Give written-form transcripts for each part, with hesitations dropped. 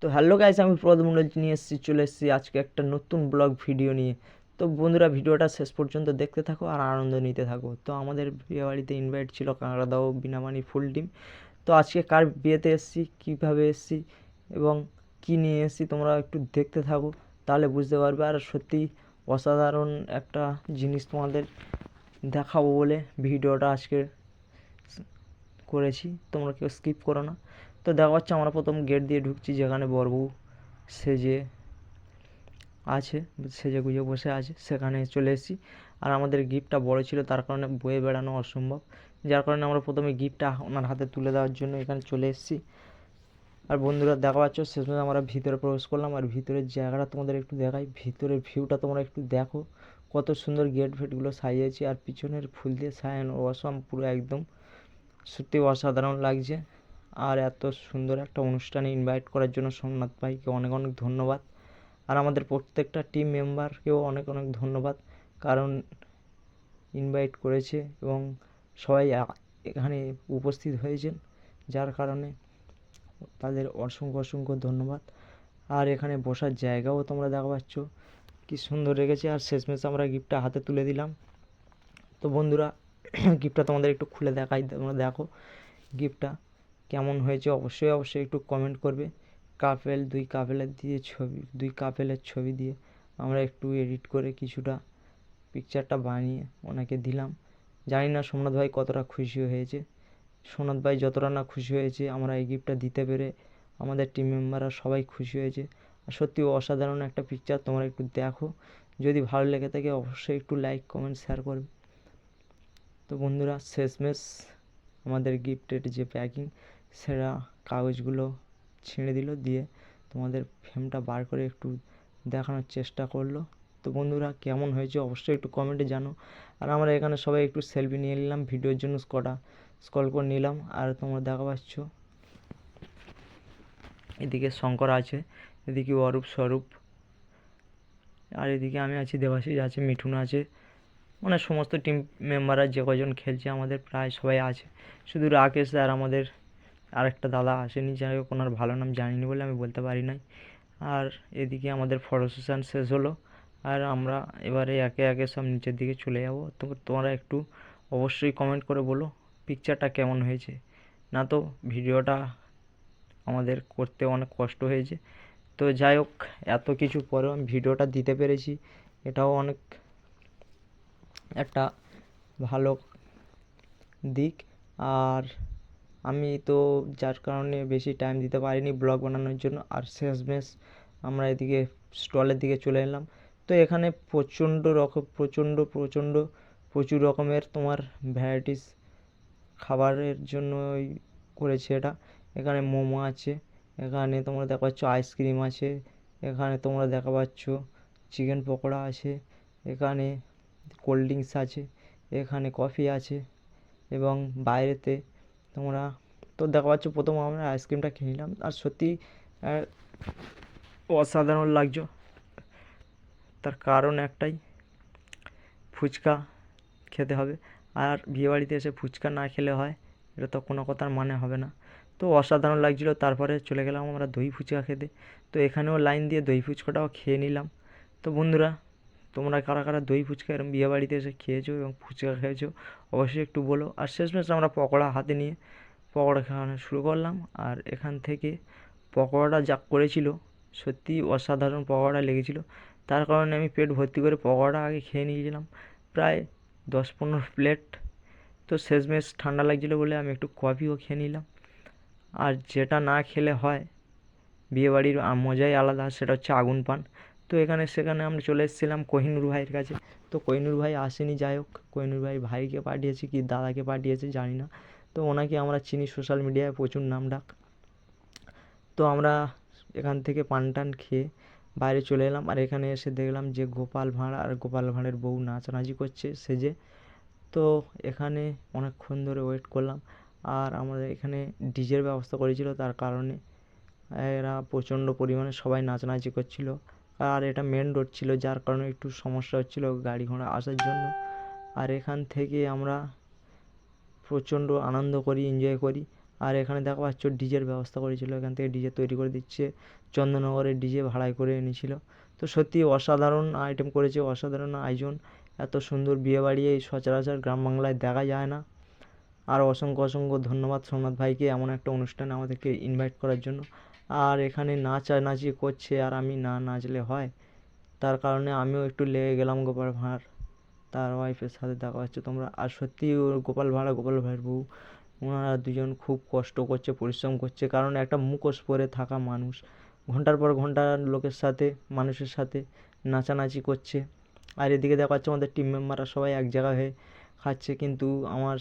তো hello guys, আমি প্রদ মণ্ডল নিয়ে চলে এসেছি আজকে একটা নতুন ব্লগ ভিডিও নিয়ে। তো বন্ধুরা, ভিডিওটা শেষ পর্যন্ত দেখতে থাকো আর আনন্দ নিতে থাকো। তো আমাদের বিয়ে বাড়িতে ইনভাইট ছিল কাঁকড়া দাও, বিনামানি, ফুল ডিম। তো আজকে কার বিয়েতে এসেছি, কীভাবে এসেছি এবং কী নিয়ে এসেছি তোমরা একটু দেখতে থাকো, তাহলে বুঝতে পারবে। আর সত্যি অসাধারণ একটা জিনিস তোমাদের দেখাবো বলে ভিডিওটা আজকে করেছি, তোমরা কেউ স্কিপ করো না। তো দেখা যাচ্ছে আমরা প্রথম গেট দিয়ে ঢুকছি, যেখানে বরবউ সেজে আছে, সেজে গুজে বসে আছে, সেখানে চলে এসেছি। আর আমাদের গিফটটা বড় ছিল, তার কারণে বয়ে বেড়ানো অসম্ভব, যার কারণে আমরা প্রথমে গিফটটা ওনার হাতে তুলে দেওয়ার জন্য এখানে চলে এসেছি। আর বন্ধুরা দেখা পাচ্ছ, শেষমেশ আমরা ভিতরে প্রবেশ করলাম। আর ভিতরের জায়গাটা তোমাদের একটু দেখাই, ভিতরের ভিউটা তোমরা একটু দেখো, কত সুন্দর গেট ফেটগুলো সাজিয়েছি। আর পিছনের ফুল দিয়ে সাজানো অসম, পুরো একদম সত্যি অসাধারণ লাগছে। আর এত সুন্দর একটা অনুষ্ঠানে ইনভাইট করার জন্য সোমনাথ ভাইকে অনেক অনেক ধন্যবাদ। আর আমাদের প্রত্যেকটা টিম মেম্বারকেও অনেক অনেক ধন্যবাদ, কারণ ইনভাইট করেছে এবং সবাই এখানে উপস্থিত হয়েছেন, যার কারণে তাদের অসংখ্য অসংখ্য ধন্যবাদ। আর এখানে বসার জায়গাও তোমরা দেখা পাচ্ছ কি সুন্দর রেখেছে। আর শেষমেশ আমরা গিফটটা হাতে তুলে দিলাম। তো বন্ধুরা, গিফটটা তোমাদের একটু খুলে দেখাই, তোমরা দেখো গিফটটা কেমন হয়েছে। অবশ্যই অবশ্যই একটু কমেন্ট করবে। দুই কাপেলের ছবি দিয়ে আমরা একটু এডিট করে কিছুটা পিকচারটা বানিয়ে ওনাকে দিলাম। জানি না সোমনাথ ভাই কতটা খুশি হয়েছে। সোমনাথ ভাই যতটা না খুশি হয়েছে আমরা এই গিফটটা দিতে পেরে, আমাদের টিম মেম্বাররা সবাই খুশি হয়েছে। আর সত্যি অসাধারণ একটা পিকচার, তোমরা একটু দেখো। যদি ভালো লেগে থাকে অবশ্যই একটু লাইক, কমেন্ট, শেয়ার করবে। তো বন্ধুরা, শেষমেশ আমাদের গিফটের যে প্যাকিং, সেটা কাগজগুলো ছিঁড়ে দিল, দিয়ে তোমাদের ফ্রেমটা বার করে একটু দেখানোর চেষ্টা করলো। তো বন্ধুরা, কেমন হয়েছে অবশ্যই একটু কমেন্টে জানো। আর আমরা এখানে সবাই একটু সেলফি নিয়ে নিলাম, ভিডিওর জন্য স্কল করে নিলাম। আর তোমরা দেখা পাচ্ছ এদিকে শঙ্কর আছে, এদিকে অরূপ, স্বরূপ, আর এদিকে আমি আছি, দেবাশিস আছে, মিঠুন আছে, মানে সমস্ত টিম মেম্বাররা যে কজন খেলছে আমাদের প্রায় সবাই আছে। শুধু রাকেশ আর আমাদের আরেকটা দাদা আসেনি, যাই হোক ওনার ভালো নাম জানিনি বলে আমি বলতে পারি নাই। আর এদিকে আমাদের ফটো সেশন শেষ হলো, আর আমরা এবারে একে একে সব নিচের দিকে চলে যাব। তো তোমরা একটু অবশ্যই কমেন্ট করে বলো পিকচারটা কেমন হয়েছে। না তো ভিডিওটা আমাদের করতে অনেক কষ্ট হয়েছে। তো যাই হোক, এত কিছু পরেও আমি ভিডিওটা দিতে পেরেছি, এটাও অনেক একটা ভালো দিক। আর আমি তো যার কারণে বেশি টাইম দিতে পারিনি ব্লগ বানানোর জন্য। আর শেষমেশ আমরা এদিকে স্টলের দিকে চলে এলাম। তো এখানে প্রচুর রকমের তোমার ভ্যারাইটিস খাবারের জন্য করেছে এটা। এখানে মোমো আছে, এখানে তোমরা দেখা পাচ্ছ আইসক্রিম আছে, এখানে তোমরা দেখা পাচ্ছ চিকেন পকোড়া আছে, এখানে কোল্ড ড্রিঙ্কস আছে, এখানে কফি আছে, এবং বাইরেতে তোমরা তো দেখা পাচ্ছ। প্রথম আমরা আইসক্রিমটা খেয়ে নিলাম, আর সত্যি অসাধারণ লাগছে। তার কারণ একটাই, ফুচকা খেতে হবে। আর বিয়েবাড়িতে এসে ফুচকা না খেলে হয়, এটা তো কোনো কথার মানে হবে না। তো অসাধারণ লাগছিলো। তারপরে চলে গেলাম আমরা দই ফুচকা খেতে। তো এখানেও লাইন দিয়ে দই ফুচকাটাও খেয়ে নিলাম। তো বন্ধুরা, তোমরা কারা কারা দই ফুচকা এরকম বিয়েবাড়িতে এসে খেয়েছো এবং ফুচকা খেয়েছো অবশ্যই একটু বলো। আর শেষমেশ আমরা পকোড়া হাতে নিয়ে পকোড়া খাওয়ানো শুরু করলাম। আর এখান থেকে পকোড়াটা যা করেছিল, সত্যি অসাধারণ পকোড়া লেগেছিল। তার কারণে আমি পেট ভর্তি করে পকোড়া আগে খেয়ে নিয়েছিলাম, প্রায় 10-15 প্লেট। তো শেষমেশ ঠান্ডা লাগছিলো বলে আমি একটু কফিও খেয়ে নিলাম। আর যেটা না খেলে হয় বিয়েবাড়ির মজাই আলাদা, সেটা হচ্ছে আগুন পান। তো সেখানে আমরা চলে এসেছিলাম কোহিনুর ভাইয়ের কাছে। তো কোহিনুর ভাই আসেনি, যাই হোক কোহিনুর ভাই ভাইকে পাঠিয়েছে কি দাদাকে পাঠিয়েছে জানি না। তো ওনাকে আমরা চিনি, সোশ্যাল মিডিয়ায় প্রচুর নাম ডাক। তো আমরা এখান থেকে পান টান খেয়ে বাইরে চলে এলাম। আর এখানে এসে দেখলাম যে গোপাল ভাঁড় আর গোপাল ভাঁড়ের বউ নাচানাচি করছে সেজে। তো এখানে অনেকক্ষণ ধরে ওয়েট করলাম। আর আমাদের এখানে ডিজের ব্যবস্থা করেছিল, তার কারণে এরা প্রচণ্ড পরিমাণে সবাই নাচানাচি করছিল। আর এটা মেন রোড ছিল, যার কারণে একটু সমস্যা হচ্ছিল গাড়ি ঘোড়া আসার জন্য। আর এখান থেকে আমরা প্রচণ্ড আনন্দ করি, এনজয় করি। আর এখানে দেখো পাচ্ছ ডিজের ব্যবস্থা করেছিল, এখান থেকে ডিজে তৈরি করে দিচ্ছে, চন্দননগরের ডিজে ভাড়ায় করে এনেছিল। তো সত্যি অসাধারণ আইটেম করেছে, অসাধারণ আয়োজন। এত সুন্দর বিয়েবাড়ি এই সচরাচর গ্রাম বাংলায় দেখা যায় না। আর অসংখ্য অসংখ্য ধন্যবাদ সোমনাথ ভাইকে এমন একটা অনুষ্ঠানে আমাদেরকে ইনভাইট করার জন্য। আর এখানে নাচানাচি করছে, আর আমি না নাচলে হয়, তার কারণে আমিও একটু লেগে গেলাম গোপাল ভাঁড় তার ওয়াইফের সাথে, দেখা পাচ্ছ তোমরা। আর সত্যি গোপাল ভাঁড় আর গোপাল ভাঁড়ের বউ, ওনারা দুজন খুব কষ্ট করছে, পরিশ্রম করছে, কারণ একটা মুখোশ পরে থাকা মানুষ ঘন্টার পর ঘন্টা লোকের সাথে, মানুষের সাথে নাচানাচি করছে। আর এদিকে দেখা যাচ্ছে আমাদের টিম মেম্বাররা সবাই এক জায়গা হয়ে খাচ্ছে, কিন্তু আমার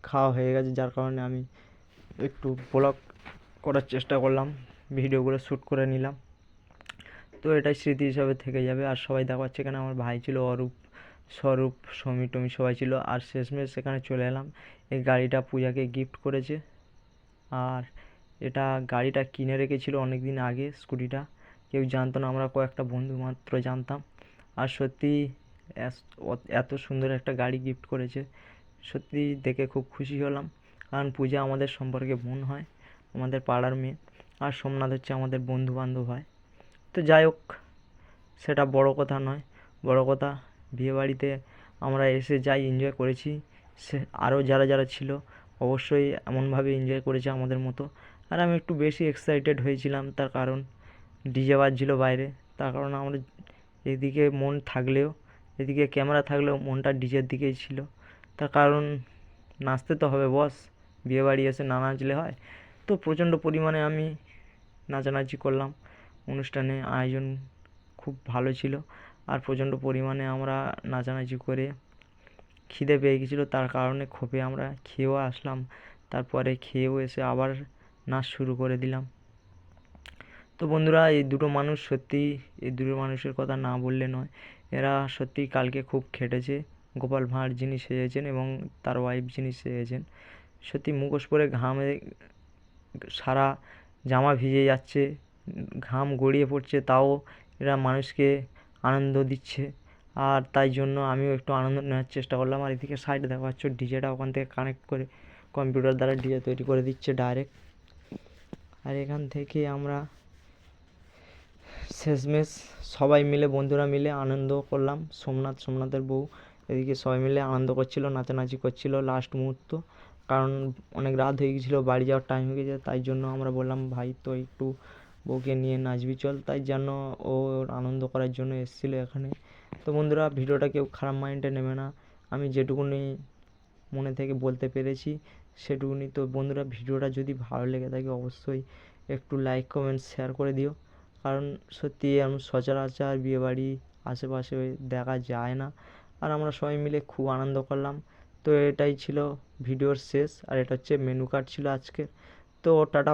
খাওয়া হয়ে গেছে, যার কারণে আমি একটু ব্লগ করার চেষ্টা করলাম, ভিডিওগুলো শ্যুট করে নিলাম। তো এটাই স্মৃতি হিসাবে থেকে যাবে। আর সবাই দেখা যাচ্ছে এখানে আমার ভাই ছিল, অরূপ, স্বরূপ, সমী টমি সবাই ছিল। আর শেষমেশ সেখানে চলে এলাম, এই গাড়িটা পূজাকে গিফট করেছে। আর এটা গাড়িটা কিনে রেখেছিল অনেক দিন আগে, স্কুটিটা কেউ জানতো না, আমরা কয়েকটা বন্ধু মাত্র জানতাম। আর সত্যি এত সুন্দর একটা গাড়ি গিফট করেছে, সত্যি দেখে খুব খুশি হলাম। কারণ পূজা আমাদের সম্পর্কে বোন হয়, আমাদের পাড়ার মেয়ে। আর সোমনাথ হচ্ছে আমাদের বন্ধু বান্ধব হয়। তো যাই হোক, সেটা বড় কথা নয়, বড় কথা বিয়েবাড়িতে আমরা এসে যাই এনজয় করেছি, সে আরও যারা যারা ছিল অবশ্যই এমনভাবে এনজয় করেছে আমাদের মতো। আর আমি একটু বেশি এক্সাইটেড হয়েছিলাম, তার কারণ ডিজে বাজছিল বাইরে, তার কারণ আমরা এদিকে মন থাকলেও, এদিকে ক্যামেরা থাকলেও মনটা ডিজের দিকেই ছিল। তার কারণ নাচতে তো হবে বস, বিয়েবাড়ি এসে না নাচলে হয়। তো প্রচণ্ড পরিমাণে আমি নাচানাচি করলাম, অনুষ্ঠানে আয়োজন খুব ভালো ছিল। আর প্রচণ্ড পরিমাণে আমরা নাচানাচি করে খিদে পেয়ে গেছিলো, তার কারণে খোপে আমরা খেয়েও আসলাম। তারপরে খেয়েও এসে আবার নাচ শুরু করে দিলাম। তো বন্ধুরা, এই দুটো মানুষ সত্যি, এই দুটো মানুষের কথা না বললে নয়। এরা সত্যি কালকে খুব খেটেছে, গোপাল ভাঁড় যিনি সেজেছেন এবং তার ওয়াইফ যিনি সেজেছেন। সত্যি মুখোশ পরে ঘামে সারা জামা ভিজে যাচ্ছে, ঘাম গড়িয়ে পড়ছে, তাও এরা মানুষকে আনন্দ দিচ্ছে। আর তাই জন্য আমিও একটু আনন্দ নেওয়ার চেষ্টা করলাম। আর এদিকে সাইডে দেখা পাচ্ছ ডিজেটা ওখান থেকে কানেক্ট করে কম্পিউটার দ্বারা ডিজে তৈরি করে দিচ্ছে ডাইরেক্ট। আর এখান থেকে আমরা শেষমেশ সবাই মিলে, বন্ধুরা মিলে আনন্দ করলাম। সোমনাথের বউ এদিকে সবাই মিলে আনন্দ করছিল, নাচানাচি করছিল লাস্ট মুহূর্ত, কারণ অনেক রাত হয়ে গেছিলো, বাড়ি যাওয়ার টাইম হয়ে গেছে। তাই জন্য আমরা বললাম ভাই তো একটু বউকে নিয়ে নাচবি চল, তাই জন্য ও ওর আনন্দ করার জন্য এসেছিলো এখানে। তো বন্ধুরা, ভিডিওটা কেউ খারাপ মাইন্ডে নেবে না, আমি যেটুকুনি মনে থেকে বলতে পেরেছি সেটুকুনি। তো বন্ধুরা, ভিডিওটা যদি ভালো লেগে থাকে অবশ্যই একটু লাইক কমেন্ট শেয়ার করে দিও, কারণ সত্যি এরকম সচরাচর বিয়েবাড়ি আশেপাশে দেখা যায় না। আর আমরা সবাই মিলে খুব আনন্দ করলাম। তো এটাই ছিল ভিডিওর শেষ, আর এটা হচ্ছে মেনু কার্ড ছিল আজকের। তো টাটা।